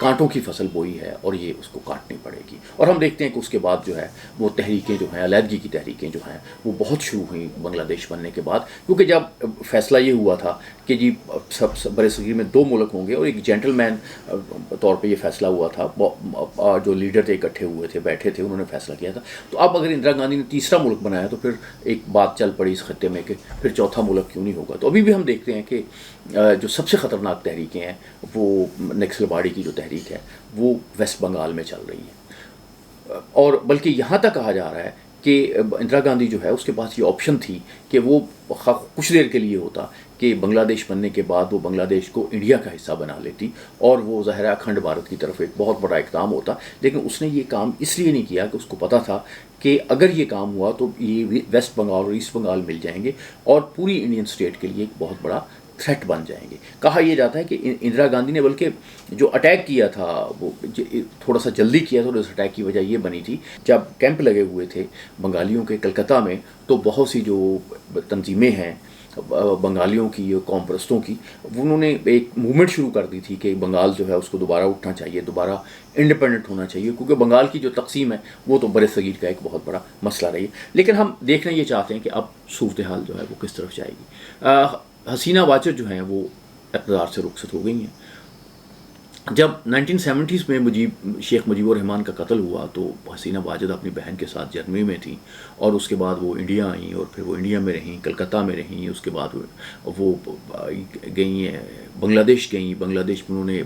کانٹوں کی فصل بوئی ہے اور یہ اس کو کاٹنی پڑے گی. اور ہم دیکھتے ہیں کہ اس کے بعد جو ہے وہ تحریکیں جو ہیں, علیحدگی کی تحریکیں جو ہیں وہ بہت شروع ہوئیں بنگلہ دیش بننے کے بعد, کیونکہ جب فیصلہ یہ ہوا تھا کہ جی سب برِ صغیر میں 2 ملک ہوں گے, اور ایک جینٹل مین طور پہ یہ فیصلہ ہوا تھا, جو لیڈر تھے اکٹھے ہوئے تھے, بیٹھے تھے, انہوں نے فیصلہ کیا تھا. تو اب اگر اندرا گاندھی نے تیسرا ملک بنایا تو پھر ایک بات چل پڑی اس خطے میں کہ پھر چوتھا ملک کیوں نہیں ہوگا. تو ابھی بھی ہم دیکھتے ہیں کہ جو سب سے خطرناک تحریکیں ہیں وہ نکسل باڑی کی جو تحریک ہے وہ ویسٹ بنگال میں چل رہی ہے, اور بلکہ یہاں تک کہا جا رہا ہے کہ اندرا گاندھی جو ہے اس کے پاس یہ آپشن تھی کہ وہ کچھ دیر کے لیے ہوتا کہ بنگلہ دیش بننے کے بعد وہ بنگلہ دیش کو انڈیا کا حصہ بنا لیتی اور وہ ظاہر ہے اکھنڈ بھارت کی طرف ایک بہت بڑا اقدام ہوتا. لیکن اس نے یہ کام اس لیے نہیں کیا کہ اس کو پتہ تھا کہ اگر یہ کام ہوا تو یہ ویسٹ بنگال اور ایسٹ بنگال مل جائیں گے اور پوری انڈین اسٹیٹ کے لیے ایک بہت بڑا تھریٹ بن جائیں گے. کہا یہ جاتا ہے کہ اندرا گاندھی نے بلکہ جو اٹیک کیا تھا وہ تھوڑا سا جلدی کیا تھا, اور اس اٹیک کی وجہ یہ بنی تھی جب کیمپ لگے ہوئے تھے بنگالیوں کے کلکتہ میں, تو بہت سی جو تنظیمیں ہیں بنگالیوں کی, قوم پرستوں کی, انہوں نے ایک موومنٹ شروع کر دی تھی کہ بنگال جو ہے اس کو دوبارہ اٹھنا چاہیے, دوبارہ انڈیپینڈنٹ ہونا چاہیے, کیونکہ بنگال کی جو تقسیم ہے وہ تو برِ صغیر کا ایک بہت بڑا مسئلہ رہی ہے. لیکن ہم دیکھنا یہ چاہتے ہیں کہ اب صورتحال جو ہے وہ کس طرف جائے گی. حسینہ واجد جو ہیں وہ اقتدار سے رخصت ہو گئی ہیں. جب 1970s میں شیخ مجیب الرحمان کا قتل ہوا تو حسینہ واجد اپنی بہن کے ساتھ جرمنی میں تھیں, اور اس کے بعد وہ انڈیا آئیں, اور پھر وہ انڈیا میں رہیں, کلکتہ میں رہیں, اس کے بعد وہ گئی ہیں بنگلہ دیش گئیں. بنگلہ دیش میں انہوں نے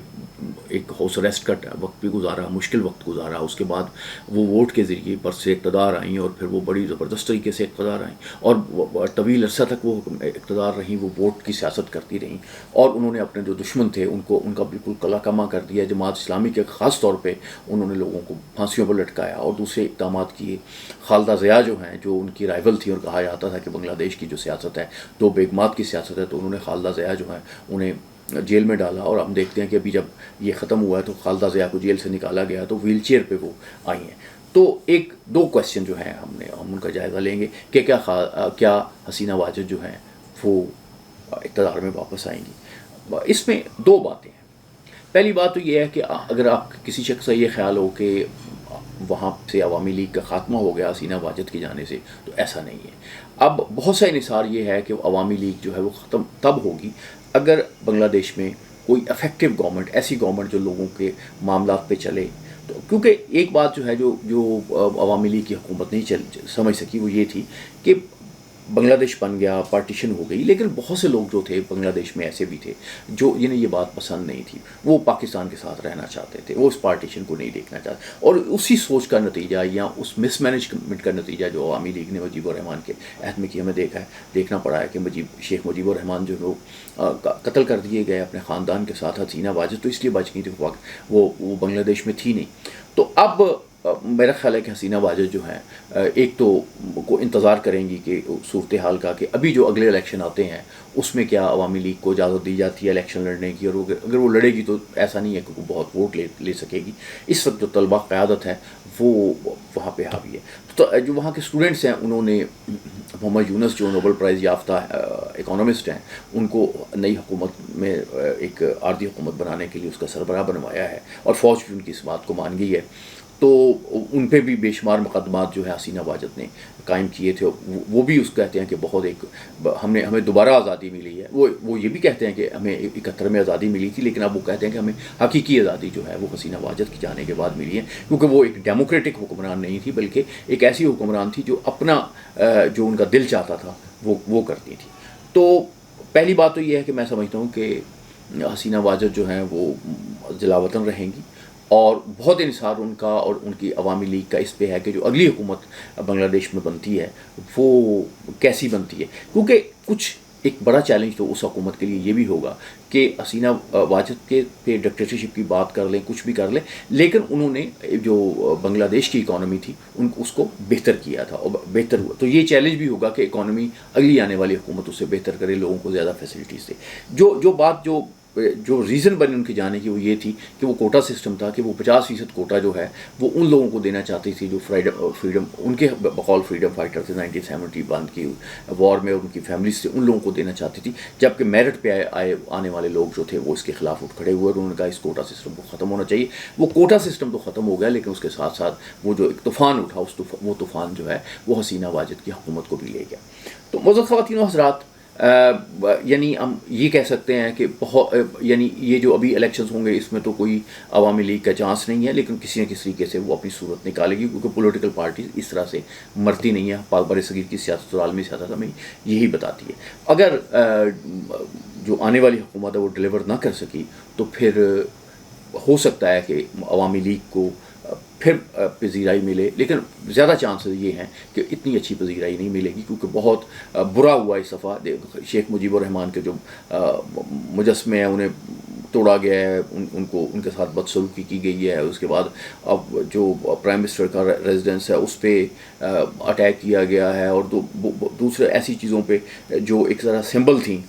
ایک ہاؤس اریسٹ کا وقت بھی گزارا, مشکل وقت گزارا. اس کے بعد وہ ووٹ کے ذریعے پر سے اقتدار آئیں, اور پھر وہ بڑی زبردست طریقے سے اقتدار آئیں, اور طویل عرصہ تک وہ اقتدار رہیں, وہ ووٹ کی سیاست کرتی رہیں, اور انہوں نے اپنے جو دشمن تھے ان کا بالکل کلا کما کر دیا. جماعت اسلامی کے خاص طور پہ انہوں نے لوگوں کو پھانسیوں پر لٹکایا اور دوسرے اقدامات کیے. خالدہ ضیاء جو ہیں, جو ان کی رائیول تھی, اور کہا جاتا تھا کہ بنگلہ دیش کی جو سیاست ہے 2 بیگمات کی سیاست ہے, تو انہوں نے خالدہ ضیاء جو ہیں انہیں جیل میں ڈالا. اور ہم دیکھتے ہیں کہ ابھی جب یہ ختم ہوا ہے تو خالدہ ضیاء کو جیل سے نکالا گیا تو ویل چیئر پہ وہ آئی ہیں. تو 2 کویسچن جو ہیں ہم ان کا جائزہ لیں گے کہ کیا حسینہ واجد جو ہیں وہ اقتدار میں واپس آئیں گی. اس میں 2 باتیں ہیں. پہلی بات تو یہ ہے کہ اگر آپ کسی شخص کا یہ خیال ہو کہ وہاں سے عوامی لیگ کا خاتمہ ہو گیا حسینہ واجد کی جانے سے, تو ایسا نہیں ہے. اب بہت سا انحصار یہ ہے کہ عوامی لیگ جو ہے وہ ختم تب ہوگی اگر بنگلہ دیش میں کوئی افیکٹو گورنمنٹ, ایسی گورنمنٹ جو لوگوں کے معاملات پہ چلے. تو کیونکہ ایک بات جو ہے جو عوامی لیگ کی حکومت نہیں سمجھ سکی وہ یہ تھی کہ بنگلہ دیش بن گیا, پارٹیشن ہو گئی, لیکن بہت سے لوگ جو تھے بنگلہ دیش میں ایسے بھی تھے جو جنہیں یہ بات پسند نہیں تھی, وہ پاکستان کے ساتھ رہنا چاہتے تھے, وہ اس پارٹیشن کو نہیں دیکھنا چاہتے. اور اسی سوچ کا نتیجہ یا اس مس مینجمنٹ کا نتیجہ جو عوامی لیگ نے مجیب الرحمان کے عہد میں کیا, ہمیں دیکھنا پڑا ہے کہ شیخ مجیب الرحمان جو لوگ قتل کر دیے گئے اپنے خاندان کے ساتھ, حسینہ واجد تو اس لیے بچ گئی تھی, وہ بنگلہ دیش میں تھی نہیں. تو اب میرا خیال ہے کہ حسینہ واجد جو ہیں ایک تو کو انتظار کریں گی کہ صورتحال کا, کہ ابھی جو اگلے الیکشن آتے ہیں اس میں کیا عوامی لیگ کو اجازت دی جاتی ہے الیکشن لڑنے کی, اور اگر وہ لڑے گی تو ایسا نہیں ہے کہ وہ بہت ووٹ لے سکے گی. اس وقت جو طلبہ قیادت ہے وہ وہاں پہ حاوی ہے. تو جو وہاں کے اسٹوڈنٹس ہیں انہوں نے محمد یونس جو نوبل پرائز یافتہ اکانومسٹ ہیں, ان کو نئی حکومت میں ایک عارضی حکومت بنانے کے لیے اس کا سربراہ بنوایا ہے, اور فوج بھی ان کی اس بات کو مان گئی ہے. تو ان پہ بھی بے شمار مقدمات جو ہے حسینہ واجد نے قائم کیے تھے. وہ بھی اس کہتے ہیں کہ بہت ہمیں دوبارہ آزادی ملی ہے. وہ یہ بھی کہتے ہیں کہ ہمیں 71 میں آزادی ملی تھی, لیکن اب وہ کہتے ہیں کہ ہمیں حقیقی آزادی جو ہے وہ حسینہ واجد کی جانے کے بعد ملی ہے, کیونکہ وہ ایک ڈیموکریٹک حکمران نہیں تھی بلکہ ایک ایسی حکمران تھی جو اپنا جو ان کا دل چاہتا تھا وہ کرتی تھی. تو پہلی بات تو یہ ہے کہ میں سمجھتا ہوں کہ حسینہ واجد جو ہیں وہ جلاوطن رہیں گی, اور بہت انحصار ان کا اور ان کی عوامی لیگ کا اس پہ ہے کہ جو اگلی حکومت بنگلہ دیش میں بنتی ہے وہ کیسی بنتی ہے. کیونکہ کچھ ایک بڑا چیلنج تو اس حکومت کے لیے یہ بھی ہوگا کہ حسینہ واجد کے پہ ڈکٹیٹرشپ کی بات کر لیں, کچھ بھی کر لیں, لیکن انہوں نے جو بنگلہ دیش کی اکانومی تھی اس کو بہتر کیا تھا اور بہتر ہوا. تو یہ چیلنج بھی ہوگا کہ اکانومی اگلی آنے والی حکومت اس سے بہتر کرے, لوگوں کو زیادہ فیسلٹیز دے. جو بات جو جو ریزن بنے ان کے جانے کی وہ یہ تھی کہ وہ کوٹا سسٹم تھا کہ وہ 50% کوٹا جو ہے وہ ان لوگوں کو دینا چاہتی تھی جو فریڈم ان کے بقول فریڈم فائٹر تھے 1971 کی وار میں، ان کی فیملیز سے ان لوگوں کو دینا چاہتی تھی، جبکہ میرٹ پہ آنے والے لوگ جو تھے وہ اس کے خلاف اٹھ کھڑے ہوئے اور انہوں نے کہا اس کوٹا سسٹم کو ختم ہونا چاہیے۔ وہ کوٹا سسٹم تو ختم ہو گیا، لیکن اس کے ساتھ ساتھ وہ جو ایک طوفان اٹھا وہ طوفان جو ہے وہ حسینہ واجد کی حکومت کو بھی لے گیا۔ تو معزز خواتین و حضرات، یعنی ہم یہ کہہ سکتے ہیں کہ یعنی یہ جو ابھی الیکشنز ہوں گے اس میں تو کوئی عوامی لیگ کا چانس نہیں ہے، لیکن کسی نہ کسی طریقے سے وہ اپنی صورت نکالے گی، کیونکہ پولیٹیکل پارٹیز اس طرح سے مرتی نہیں ہے۔ بر صغیر کی سیاست اور عالمی سیاست ہمیں یہی بتاتی ہے۔ اگر جو آنے والی حکومت ہے وہ ڈلیور نہ کر سکی تو پھر ہو سکتا ہے کہ عوامی لیگ کو پھر پذیرائی ملے، لیکن زیادہ چانسز یہ ہیں کہ اتنی اچھی پذیرائی نہیں ملے گی، کیونکہ بہت برا ہوا اس دفعہ۔ شیخ مجیب الرحمان کے جو مجسمے ہیں انہیں توڑا گیا ہے، ان کے ساتھ بدسلوکی کی گئی ہے۔ اس کے بعد اب جو پرائم منسٹر کا ریزیڈنس ہے اس پہ اٹیک کیا گیا ہے، اور دوسرے ایسی چیزوں پہ جو ایک طرح سمبل تھیں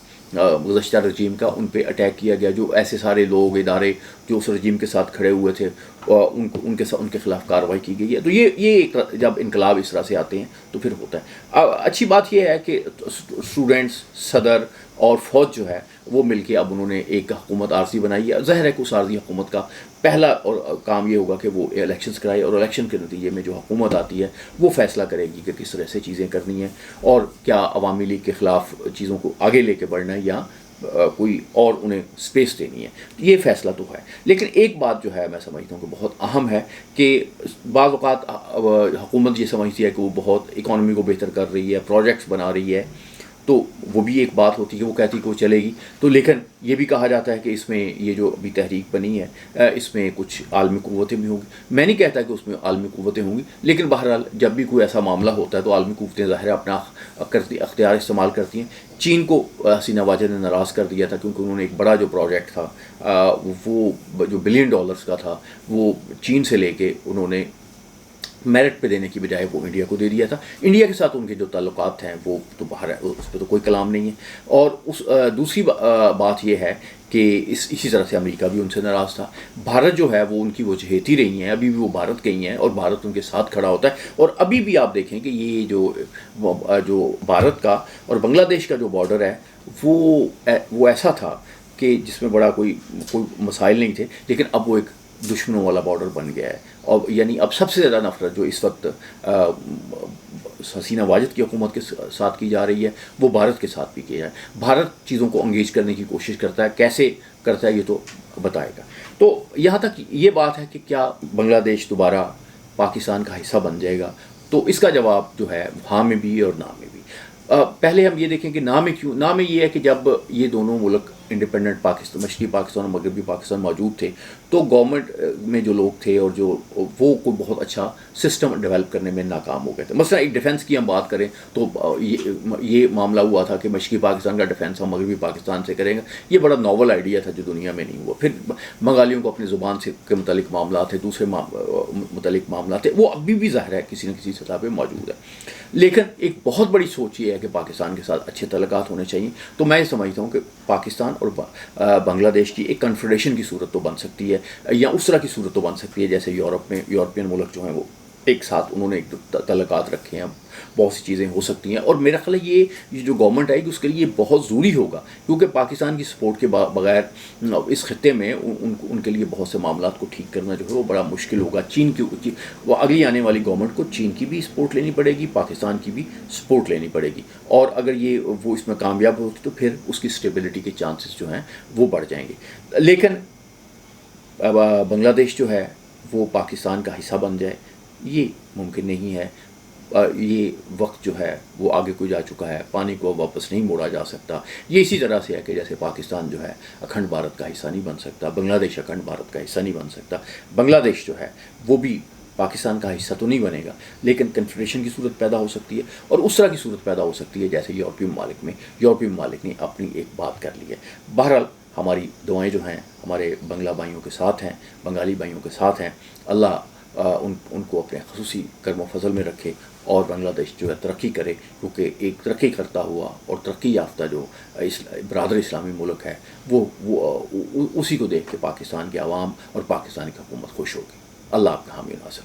گزشتہ رجیم کا، ان پہ اٹیک کیا گیا۔ جو ایسے سارے لوگ ادارے جو اس رجیم کے ساتھ کھڑے ہوئے تھے ان کے خلاف کارروائی کی گئی ہے۔ تو یہ جب انقلاب اس طرح سے آتے ہیں تو پھر ہوتا ہے۔ اچھی بات یہ ہے کہ اسٹوڈنٹس، صدر اور فوج جو ہے وہ مل کے اب انہوں نے ایک حکومت عارضی بنائی ہے۔ ظاہر ہے کہ اس عارضی حکومت کا پہلا اور کام یہ ہوگا کہ وہ الیکشنز کرائے، اور الیکشن کے نتیجے میں جو حکومت آتی ہے وہ فیصلہ کرے گی کہ کس طرح سے چیزیں کرنی ہیں، اور کیا عوامی لیگ کے خلاف چیزوں کو آگے لے کے بڑھنا ہے یا کوئی اور انہیں سپیس دینی ہے۔ یہ فیصلہ تو ہے، لیکن ایک بات جو ہے میں سمجھتا ہوں کہ بہت اہم ہے کہ بعض اوقات حکومت یہ سمجھتی ہے کہ وہ بہت اکانومی کو بہتر کر رہی ہے، پروجیکٹس بنا رہی ہے، تو وہ بھی ایک بات ہوتی ہے کہ وہ کہتی ہے کہ وہ چلے گی، تو لیکن یہ بھی کہا جاتا ہے کہ اس میں یہ جو ابھی تحریک بنی ہے اس میں کچھ عالمی قوتیں بھی ہوں گی۔ میں نہیں کہتا کہ اس میں عالمی قوتیں ہوں گی، لیکن بہرحال جب بھی کوئی ایسا معاملہ ہوتا ہے تو عالمی قوتیں ظاہر اپنا اختیار استعمال کرتی ہیں۔ چین کو حسینہ واجد نے ناراض کر دیا تھا، کیونکہ انہوں نے ایک بڑا جو پروجیکٹ تھا وہ جو $1 بلین کا تھا وہ چین سے لے کے انہوں نے میرٹ پہ دینے کی بجائے وہ انڈیا کو دے دیا تھا۔ انڈیا کے ساتھ ان کے جو تعلقات ہیں وہ تو باہر ہے، اس پہ تو کوئی کلام نہیں ہے۔ اور دوسری بات یہ ہے کہ اسی طرح سے امریکہ بھی ان سے ناراض تھا۔ بھارت جو ہے وہ ان کی وجہتی رہی ہیں، ابھی بھی وہ بھارت گئی ہیں اور بھارت ان کے ساتھ کھڑا ہوتا ہے۔ اور ابھی بھی آپ دیکھیں کہ یہ جو بھارت کا اور بنگلہ دیش کا جو بارڈر ہے وہ ایسا تھا کہ جس میں بڑا کوئی مسائل نہیں تھے، لیکن اب وہ ایک دشمنوں والا بارڈر بن گیا ہے۔ اور یعنی اب سب سے زیادہ نفرت جو اس وقت حسینہ واجد کی حکومت کے ساتھ کی جا رہی ہے وہ بھارت کے ساتھ بھی کی جائے۔ بھارت چیزوں کو انگیج کرنے کی کوشش کرتا ہے، کیسے کرتا ہے یہ تو بتائے گا۔ تو یہاں تک یہ بات ہے کہ کیا بنگلہ دیش دوبارہ پاکستان کا حصہ بن جائے گا، تو اس کا جواب جو ہے ہاں میں بھی اور نہ میں بھی۔ پہلے ہم یہ دیکھیں کہ نہ میں کیوں۔ نہ میں یہ ہے کہ جب یہ دونوں ملک انڈیپینڈنٹ پاکستان، مشرقی پاکستان اور مغربی پاکستان موجود تھے تو گورنمنٹ میں جو لوگ تھے اور وہ کوئی بہت اچھا سسٹم ڈیولپ کرنے میں ناکام ہو گئے تھے۔ مثلا ایک ڈیفنس کی ہم بات کریں تو یہ معاملہ ہوا تھا کہ مشرقی پاکستان کا ڈیفنس ہم مغربی پاکستان سے کریں گے۔ یہ بڑا ناول آئیڈیا تھا جو دنیا میں نہیں ہوا۔ پھر بنگالیوں کو اپنی زبان سے کے متعلق معاملات تھے، دوسرے متعلق معاملات تھے، وہ ابھی بھی ظاہر ہے کسی نہ کسی سطح پہ موجود ہے۔ لیکن ایک بہت بڑی سوچ یہ ہے کہ پاکستان کے ساتھ اچھے تعلقات ہونے چاہیے۔ تو میں یہ سمجھتا ہوں کہ پاکستان اور بنگلہ دیش کی ایک کنفیڈریشن کی صورت تو بن سکتی ہے، یا اس طرح کی صورت تو بن سکتی ہے جیسے یورپ میں یورپین ملک جو ہیں وہ ایک ساتھ انہوں نے ایک تعلقات رکھے ہیں، بہت سی چیزیں ہو سکتی ہیں۔ اور میرا خیال ہے یہ جو گورنمنٹ آئے گی اس کے لیے بہت ضروری ہوگا، کیونکہ پاکستان کی سپورٹ کے بغیر اس خطے میں ان کے لیے بہت سے معاملات کو ٹھیک کرنا جو ہے وہ بڑا مشکل ہوگا۔ چین کی وہ اگلی آنے والی گورنمنٹ کو چین کی بھی سپورٹ لینی پڑے گی، پاکستان کی بھی سپورٹ لینی پڑے گی، اور اگر وہ اس میں کامیاب ہوتی تو پھر اس کی اسٹیبلٹی کے چانسز جو ہیں وہ بڑھ جائیں گے۔ لیکن بنگلہ دیش جو ہے وہ پاکستان کا حصہ بن جائے یہ ممکن نہیں ہے۔ یہ وقت جو ہے وہ آگے کو جا چکا ہے، پانی کو واپس نہیں موڑا جا سکتا۔ یہ اسی طرح سے ہے کہ جیسے پاکستان جو ہے اکھنڈ بھارت کا حصہ نہیں بن سکتا، بنگلہ دیش اکھنڈ بھارت کا حصہ نہیں بن سکتا۔ بنگلہ دیش جو ہے وہ بھی پاکستان کا حصہ تو نہیں بنے گا، لیکن کنفیڈریشن کی صورت پیدا ہو سکتی ہے، اور اس طرح کی صورت پیدا ہو سکتی ہے جیسے یورپی ممالک نے اپنی ایک بات کر لی ہے۔ بہرحال ہماری دعائیں جو ہیں ہمارے بنگلہ بھائیوں کے ساتھ ہیں، بنگالی بھائیوں کے ساتھ ہیں۔ اللہ ان کو اپنے خصوصی کرم و فضل میں رکھے اور بنگلہ دیش جو ہے ترقی کرے، کیونکہ ایک ترقی کرتا ہوا اور ترقی یافتہ جو برادر اسلامی ملک ہے وہ اسی کو دیکھ کے پاکستان کے عوام اور پاکستان کی حکومت خوش ہوگی۔ اللہ آپ کا حامی و ناصر۔